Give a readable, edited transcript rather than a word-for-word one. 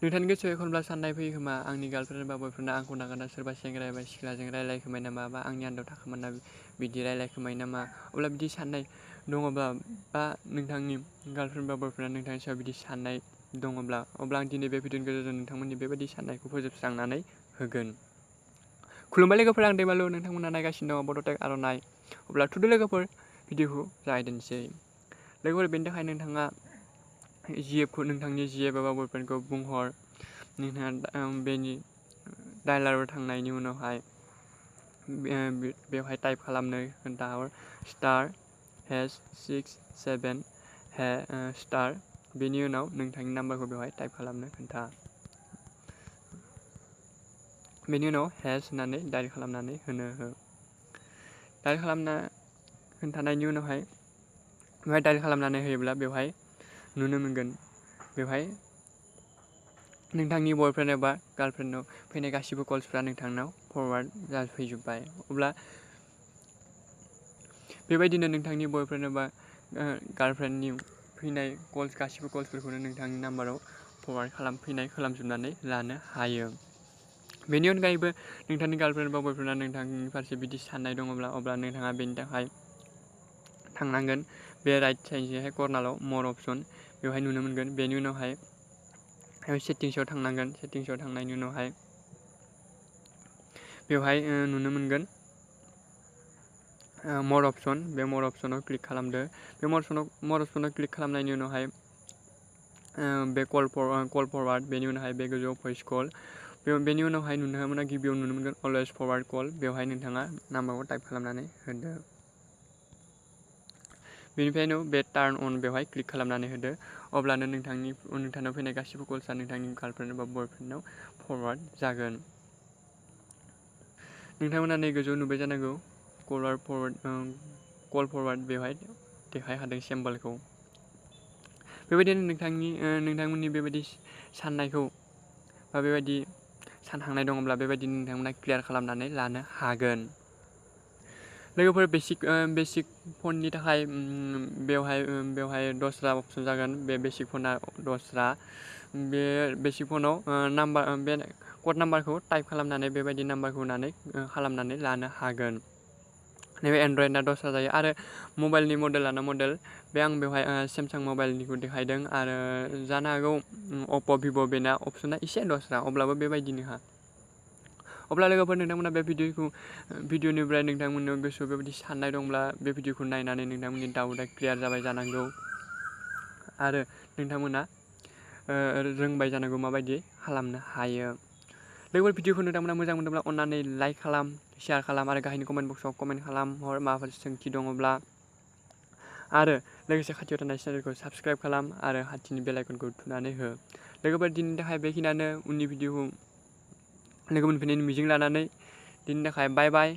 नोंथांनि गोसोआव एखनब्ला साननाय फैयो खोमा आंनि गार्लफ्रेन्ड बा बयफ्रेन्डआ आंखौ नागारना सोरबा सेंग्रा एबा सिख्लाजों रायलायखोमाय नामा बा आंनि आन्दाव थाखोमाना बिदि रायलायखोमाय नामा। अब्ला बिदि साननाय दङब्ला बा नोंथांनि गार्लफ्रेन्ड बा बयफ्रेन्डआ नोंथांनि सायाव बिदि साननाय दङब्ला अब्ला आं दिनै बे भिडिअनि गेजेरजों नोंथांमोननि बेबायदि साननायखौ फोजोबस्रांनानै होगोन। खुलुमबाय लोगोफोर, आं दैमालु, नोंथांमोना नायगासिनो दङ बड'टेक आर'नाइ। अब्ला थुदो लोगोफोर, भिडिअखौ जागायदोनसै। लोगोफोर, बेनि थाखाय नोंथाङा नोंथांनि जिएफ एबा बयफ्रेन्डखौ बुंहर। नोंथाङा बेनि डायलाराव थांनायनि उनावहाय बेवहाय टाइप खालामनो खोन्थाहर *#667# बेनि उनाव नोंथांनि नाम्बारखौ बेवहाय टाइप खालामनो खोन्था। बेनि उनाव हेस होननानै डायल खालामनानै होनो हो। डायल खालामना खोन्थानायनि उनावहाय बेवहाय डायल खालामनानै होयोब्ला बेवहाय नुनो मोनगोन बेवहाय नोंथांनि बयफ्रेन्ड एबा गार्लफ्रेन्डनाव फैनाय गासिबो कल्सफ्रा नोंथांनाव फरवार्ड जाफैजोब्बाय। अब्ला बेबायदिनो नोंथांनि बयफ्रेन्ड एबा गार्लफ्रेन्डनि फैनाय गासिबो कल्सफोरखौनो नोंथांनि नाम्बाराव फरवार्ड खालामजोबनानै लानो हायो। बेनि अनगायैबो नोंथांनि गार्लफ्रेन्ड बा बयफ्रेन्डआ नोंथांनि फारसे बिदि साननाय दङब्ला अब्ला नोंथाङा बेनि थाखाय थांनांगोन बे राइट साइडजोंहाय कर्नाराव मर अप्शन बेवहाय नुनो मोनगोन। बेनि उनावहाय सेटिंसआव थांनांगोन। सेटिंसआव थांनायनि उनावहाय बेवहाय नुनो मोनगोन मर अप्शन। बे मर अप्शनाव क्लिक खालामदो। बे मर अप्शनाव क्लिक खालामनायनि उनावहाय बे कल फरवार्ड, बेनि उनावहाय बे गोजौआव भइस कल, बेनि उनावहाय नोंथांमोना गिबियाव नुनो मोनगोन अलवेज फरवार्ड कल। बेवहाय नोंथाङा नाम्बारखौ टाइप खालामनानै होदो। बेनिफ्रायनो बे टार्न अन बेवहाय क्लिक खालामनानै होदो। अब्लानो नोंथांनाव फैनाय गासिबो कल्सआ नोंथांनि गार्लफ्रेन्ड एबा बयफ्रेन्डनाव फरवार्ड जागोन। नोंथांमोना नै गोजौआव नुबाय जानांगौ कल फरवार्ड बेवहाय देखायखादों सिम्बलखौ। बेबायदिनो नोंथांमोननि बेबायदि साननायखौ बा बेबायदि सानखांनाय दङब्ला बेबायदिनो नोंथांमोना क्लियार खालामनानै लानो हागोन। लोगोफोर, बेसिक फननि थाखाय बेवहाय दस्रा अप्शन जागोन। बे बेसिक फना दस्रा। बे बेसिक फनाव बे कड नाम्बारखौ टाइप खालामनानै बेबायदि नाम्बारखौ खालामनानै लानो हागोन। नैबे एन्ड्रइडना दस्रा जायो आरो मबाइलनि मडेल लाना मडेल। बे आं बेवहाय सेमसां मबाइलनिखौ देखायदों आरो जानो हागौ अप्प' भिभ' बेना अपसना एसे दस्रा, अब्लाबो बेबायदिनोखा। अब्ला लोगोफोर, नोंथांमोना बे भिडिअनिफ्राय नोंथांमोननाव गोसोआव बेबायदि साननाय दंब्ला बे भिडिअखौ नायनानै नोंथांमोननि डाउटआ क्लियार जाबाय जानांगौ आरो नोंथांमोना रोंबाय जानांगौ माबायदि खालामनो हायो। लोगोफोर, भिडिअखौ नोंथांमोना मोजां मोनदोंब्ला अननानै लाइक खालाम, शेयार खालाम आरो गाहायनि कमेन्ट बक्सआव कमेन्ट खालाम हर माबाफोर सोंथि दङब्ला। आरो लोगोसे खाथियाव थानाय चेनेलखौ साबस्क्राइब खालाम आरो खाथिनि बेल आइकनखौ थुनानै हो। लोगोफोर, दिनैनि थाखाय बेखिनियानो। उननि भिडिअखौ लोगो मोनफिननायनि मिजिं लानानै दिनैनि थाखाय बाय बाय।